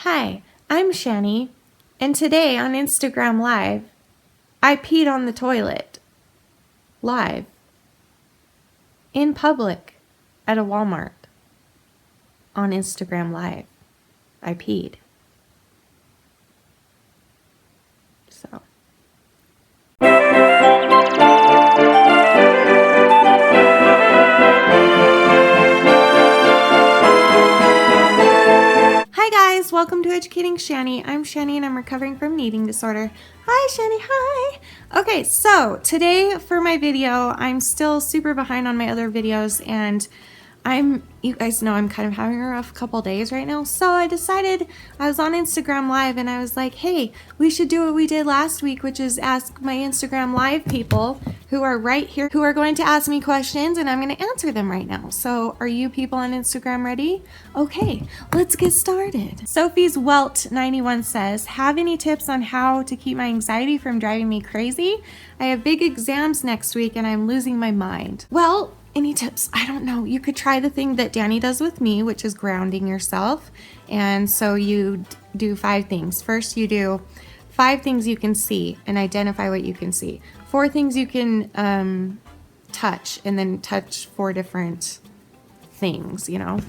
Hi, I'm Shanny, and today on Instagram Live, I peed on the toilet. Live. In public. At a Walmart. On Instagram Live. I peed. So. Hi guys, welcome to Educating Shanny. I'm Shanny and I'm recovering from an eating disorder. Hi Shanny, hi! Okay, so today for my video, I'm still super behind on my other videos and you guys know I'm kind of having a rough couple days right now, so I decided, I was on Instagram Live and I was like, hey, we should do what we did last week, which is ask my Instagram Live people who are right here, who are going to ask me questions, and I'm going to answer them right now. So are you people on Instagram ready? Okay, let's get started. Sophie's Welt 91 says, have any tips on how to keep my anxiety from driving me crazy? I have big exams next week and I'm losing my mind. Well, any tips? I don't know. You could try the thing that Danny does with me, which is grounding yourself. And so you do 5 things. First, you do 5 things you can see and identify what you can see. 4 things you can touch, and then touch 4 different things, you know.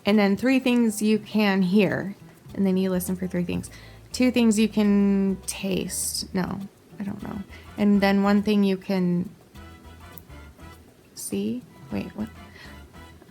And then 3 things you can hear, and then you listen for 3 things. 2 things you can taste. No, I don't know. And then 1 thing you can see. Wait, what?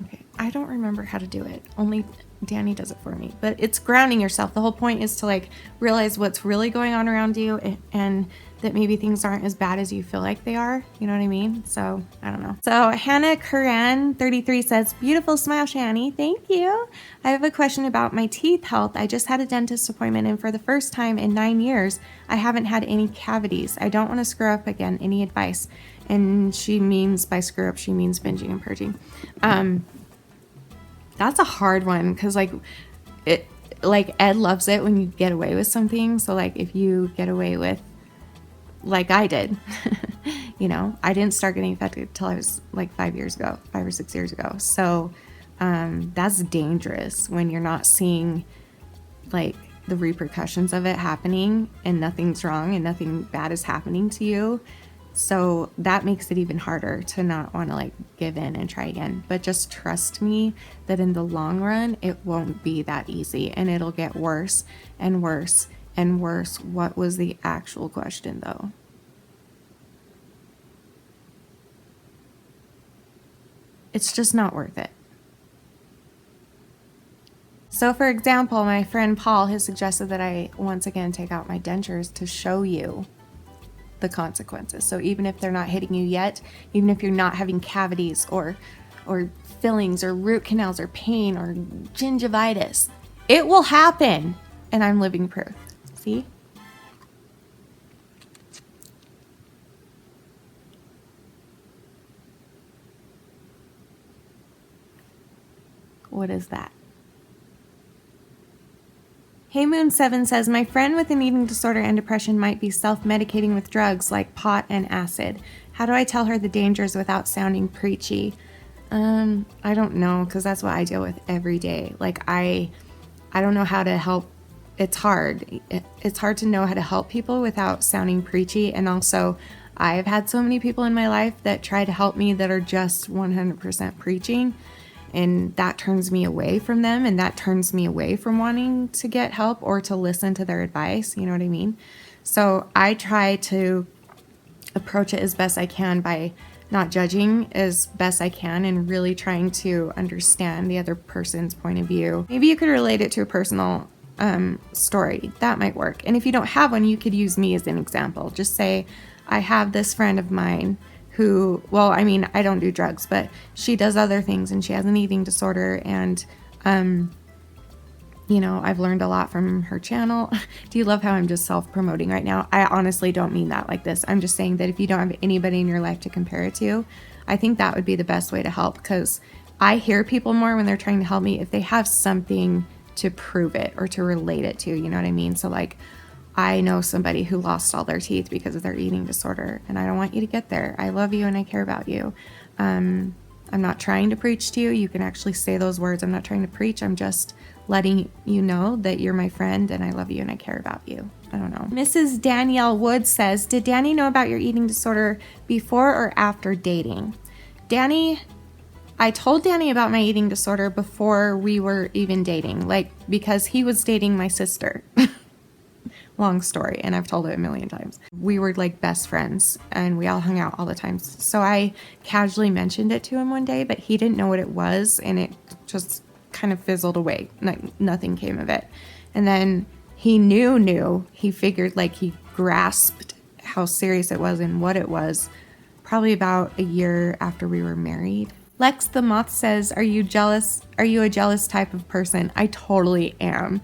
Okay, I don't remember how to do it. Only Danny does it for me. But it's grounding yourself. The whole point is to like realize what's really going on around you and that maybe things aren't as bad as you feel like they are. You know what I mean? So, I don't know. So, Hannah Curran 33 says, beautiful smile, Shanny. Thank you. I have a question about my teeth health. I just had a dentist appointment and for the first time in 9 years, I haven't had any cavities. I don't want to screw up again. Any advice? And she means, by screw up, she means binging and purging. That's a hard one because like Ed loves it when you get away with something. So like if you get away with, like I did, you know, I didn't start getting affected till I was like 5 or 6 years ago. So that's dangerous when you're not seeing like the repercussions of it happening and nothing's wrong and nothing bad is happening to you. So that makes it even harder to not want to like give in and try again. But just trust me that in the long run, it won't be that easy and it'll get worse and worse and worse. What was the actual question though? It's just not worth it. So for example, my friend Paul has suggested that I once again take out my dentures to show you the consequences. So even if they're not hitting you yet, even if you're not having cavities or fillings or root canals or pain or gingivitis, it will happen. And I'm living proof. See? What is that? Hey Moon 7 says, my friend with an eating disorder and depression might be self-medicating with drugs like pot and acid. How do I tell her the dangers without sounding preachy? I don't know, because that's what I deal with every day. Like I don't know how to help. It's hard. It's hard to know how to help people without sounding preachy. And also, I've had so many people in my life that try to help me that are just 100% preaching. And that turns me away from them, and that turns me away from wanting to get help or to listen to their advice. You know what I mean? So I try to approach it as best I can by not judging as best I can and really trying to understand the other person's point of view. Maybe you could relate it to a personal story. That might work. And if you don't have one, you could use me as an example. Just say, I have this friend of mine who, well, I mean, I don't do drugs, but she does other things and she has an eating disorder. And, you know, I've learned a lot from her channel. Do you love how I'm just self-promoting right now? I honestly don't mean that like this. I'm just saying that if you don't have anybody in your life to compare it to, I think that would be the best way to help, because I hear people more when they're trying to help me if they have something to prove it or to relate it to, you know what I mean? So like, I know somebody who lost all their teeth because of their eating disorder, and I don't want you to get there. I love you and I care about you. I'm not trying to preach to you. You can actually say those words. I'm not trying to preach. I'm just letting you know that you're my friend and I love you and I care about you. I don't know. Mrs. Danielle Wood says, did Danny know about your eating disorder before or after dating? I told Danny about my eating disorder before we were even dating, like because he was dating my sister. Long story, and I've told it a million times. We were like best friends and we all hung out all the time. So I casually mentioned it to him one day, but he didn't know what it was and it just kind of fizzled away. Nothing came of it. And then he he figured, like, he grasped how serious it was and what it was probably about a year after we were married. Lex the Moth says, are you jealous? Are you a jealous type of person? I totally am.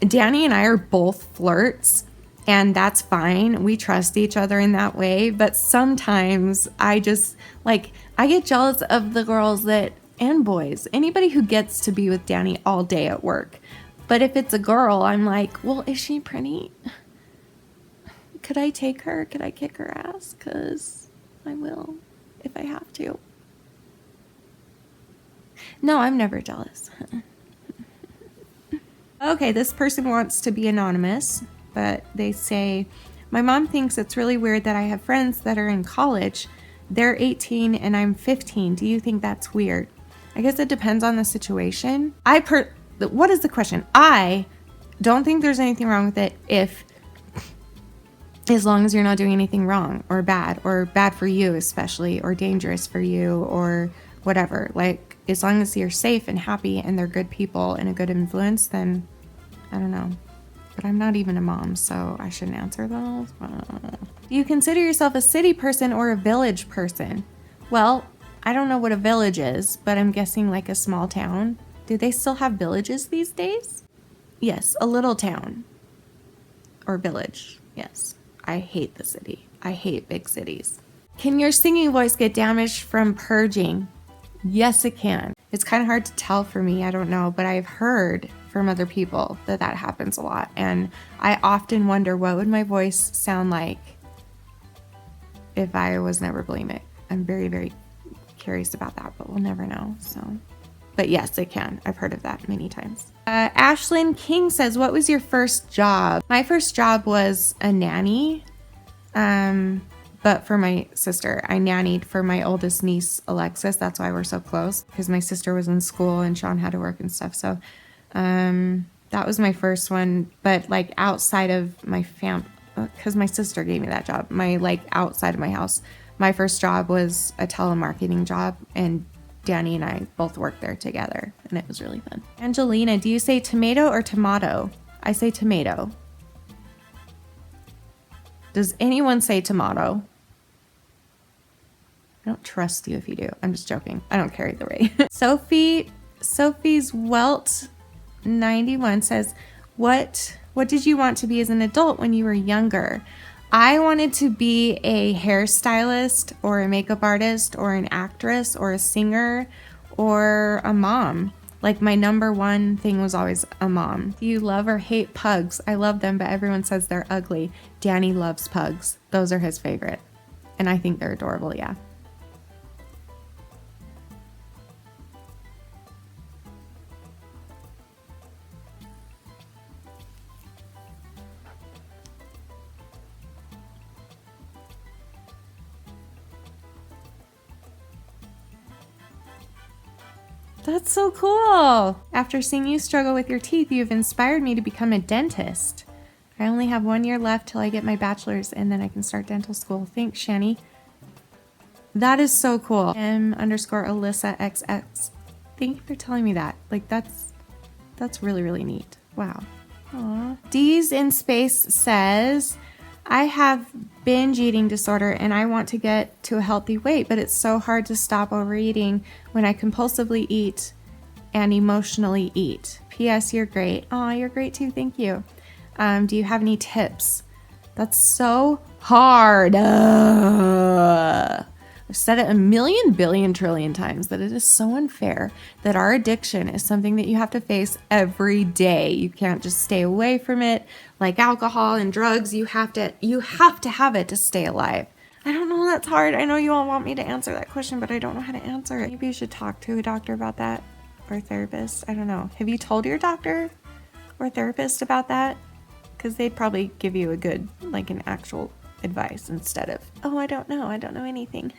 Danny and I are both flirts, and that's fine. We trust each other in that way. But sometimes I get jealous of the girls and boys, anybody who gets to be with Danny all day at work. But if it's a girl, I'm like, well, is she pretty? Could I take her? Could I kick her ass? 'Cause I will if I have to. No, I'm never jealous. Okay, this person wants to be anonymous, but they say, my mom thinks it's really weird that I have friends that are in college. They're 18 and I'm 15. Do you think that's weird? I guess it depends on the situation. What is the question? I don't think there's anything wrong with it as long as you're not doing anything wrong or bad for you especially, or dangerous for you or whatever. Like, as long as you're safe and happy and they're good people and a good influence, then I don't know. But I'm not even a mom, so I shouldn't answer those. Do you consider yourself a city person or a village person? Well, I don't know what a village is, but I'm guessing like a small town. Do they still have villages these days? Yes, a little town or village. Yes. I hate the city. I hate big cities. Can your singing voice get damaged from purging? Yes, it can. It's kind of hard to tell for me. I don't know, but I've heard from other people that happens a lot. And I often wonder, what would my voice sound like if I was never bulimic? I'm very, very curious about that, but we'll never know. But yes, it can. I've heard of that many times. Ashlyn King says, what was your first job? My first job was a nanny. But for my sister, I nannied for my oldest niece, Alexis. That's why we're so close, because my sister was in school and Sean had to work and stuff. So that was my first one. But like outside of my because my sister gave me that job, outside of my house, my first job was a telemarketing job, and Danny and I both worked there together, and it was really fun. Angelina, do you say tomato or tomato? I say tomato. Does anyone say tomato? I don't trust you if you do. I'm just joking. I don't care either way. Sophie's Welt 91 says, what did you want to be as an adult when you were younger? I wanted to be a hairstylist or a makeup artist or an actress or a singer or a mom. Like, my number one thing was always a mom. Do you love or hate pugs? I love them, but everyone says they're ugly. Danny loves pugs. Those are his favorite. And I think they're adorable, yeah. That's so cool. After seeing you struggle with your teeth, you've inspired me to become a dentist. I only have 1 year left till I get my bachelor's, and then I can start dental school. Thanks, Shanny. That is so cool. M_Alyssa XX. Thank you for telling me that. Like, that's really, really neat. Wow. Aw. D's in Space says, I have binge eating disorder and I want to get to a healthy weight, but it's so hard to stop overeating when I compulsively eat and emotionally eat. P.S. You're great. Aw, you're great too. Thank you. Do you have any tips? That's so hard. I've said it a million, billion, trillion times that it is so unfair that our addiction is something that you have to face every day. You can't just stay away from it like alcohol and drugs. You have to have it to stay alive. I don't know, that's hard. I know you all want me to answer that question, but I don't know how to answer it. Maybe you should talk to a doctor about that. or therapist. I don't know. Have you told your doctor or therapist about that? Because they'd probably give you a good, like an actual advice instead of, oh, I don't know anything.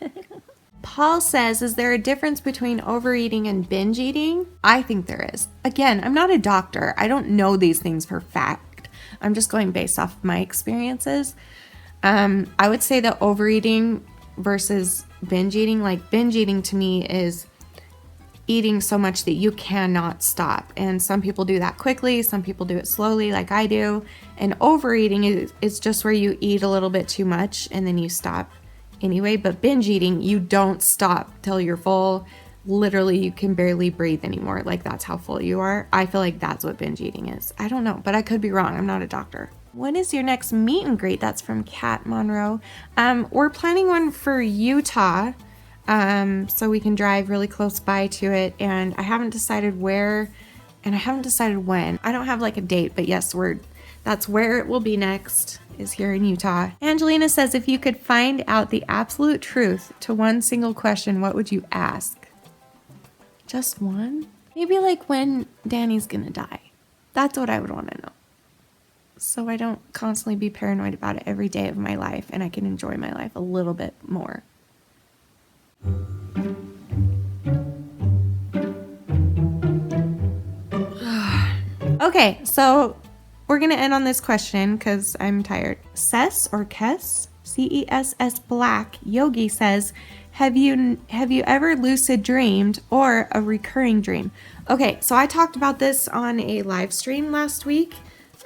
Paul says, is there a difference between overeating and binge eating? I think there is. Again, I'm not a doctor. I don't know these things for fact. I'm just going based off of my experiences. I would say that overeating versus binge eating, like binge eating to me is eating so much that you cannot stop. And some people do that quickly. Some people do it slowly like I do. And overeating is just where you eat a little bit too much and then you stop anyway. But binge eating, you don't stop till you're full. Literally, you can barely breathe anymore. Like that's how full you are. I feel like that's what binge eating is. I don't know, but I could be wrong. I'm not a doctor. When is your next meet and greet? That's from Kat Monroe. We're planning one for Utah. So we can drive really close by to it, and I haven't decided where and I haven't decided when. I don't have like a date, but yes, that's where it will be next, is here in Utah. Angelina says, if you could find out the absolute truth to one single question, what would you ask? Just one? Maybe like when Danny's gonna die. That's what I would want to know. So I don't constantly be paranoid about it every day of my life, and I can enjoy my life a little bit more. Okay, so we're gonna end on this question because I'm tired. Cess or Kess, C-E-S-S Black Yogi says, have you ever lucid dreamed or a recurring dream? Okay, so I talked about this on a live stream last week,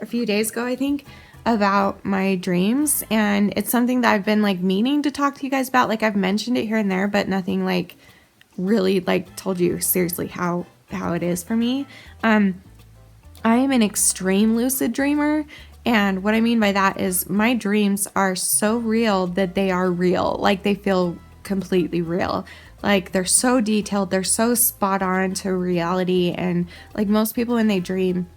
a few days ago, I think, about my dreams, and it's something that I've been like meaning to talk to you guys about. Like I've mentioned it here and there, but nothing like really like told you seriously how it is for me. I am an extreme lucid dreamer, and what I mean by that is my dreams are so real that they are real. Like they feel completely real. Like they're so detailed, they're so spot on to reality, and like most people when they dream,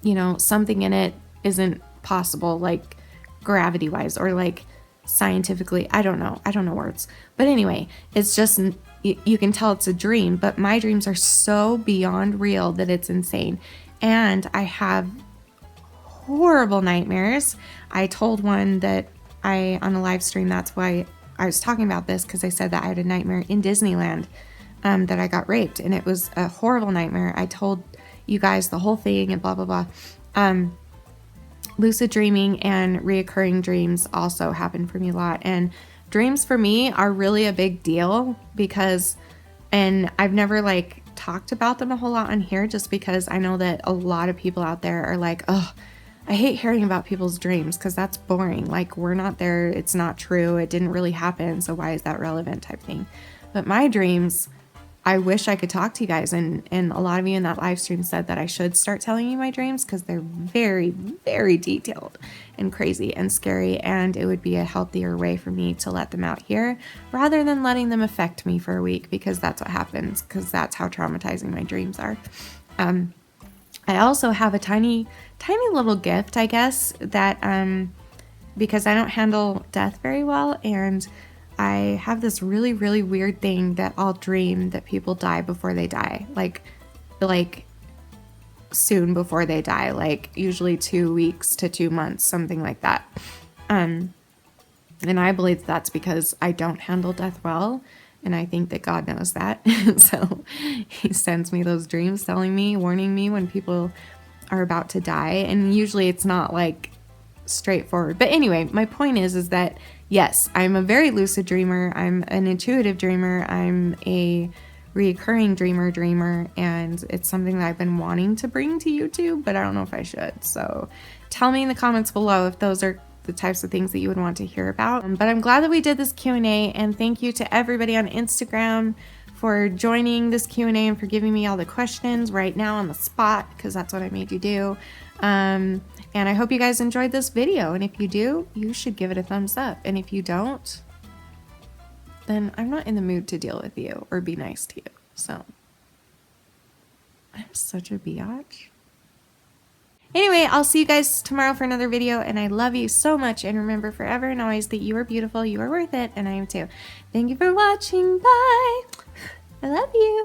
you know, something in it isn't possible, like gravity wise or like scientifically. I don't know words, but anyway, it's just you can tell it's a dream, but my dreams are so beyond real that it's insane. And I have horrible nightmares. I told one that on a live stream, that's why I was talking about this, because I said that I had a nightmare in Disneyland, that I got raped, and it was a horrible nightmare. I told you guys the whole thing and blah blah blah. Lucid dreaming and reoccurring dreams also happen for me a lot, and dreams for me are really a big deal because, and I've never like talked about them a whole lot on here just because I know that a lot of people out there are like, oh, I hate hearing about people's dreams because that's boring. Like we're not there. It's not true. It didn't really happen. So why is that relevant type thing? But my dreams, I wish I could talk to you guys, and a lot of you in that live stream said that I should start telling you my dreams because they're very, very detailed and crazy and scary, and it would be a healthier way for me to let them out here rather than letting them affect me for a week, because that's what happens, because that's how traumatizing my dreams are. I also have a tiny little gift, I guess, that because I don't handle death very well, and I have this really, really weird thing that I'll dream that people die before they die, like soon before they die, like usually 2 weeks to 2 months, something like that. And I believe that's because I don't handle death well, and I think that God knows that. So he sends me those dreams telling me, warning me when people are about to die, and usually it's not like straightforward. But anyway, my point is that yes, I'm a very lucid dreamer. I'm an intuitive dreamer. I'm a reoccurring dreamer, and it's something that I've been wanting to bring to YouTube, but I don't know if I should. So tell me in the comments below if those are the types of things that you would want to hear about. But I'm glad that we did this Q&A, and thank you to everybody on Instagram for joining this Q&A and for giving me all the questions right now on the spot, because that's what I made you do. And I hope you guys enjoyed this video, and if you do, you should give it a thumbs up, and if you don't, then I'm not in the mood to deal with you or be nice to you. So I'm such a biatch. Anyway, I'll see you guys tomorrow for another video, and I love you so much, and remember forever and always that you are beautiful, you are worth it, and I am too. Thank you for watching. Bye. I love you.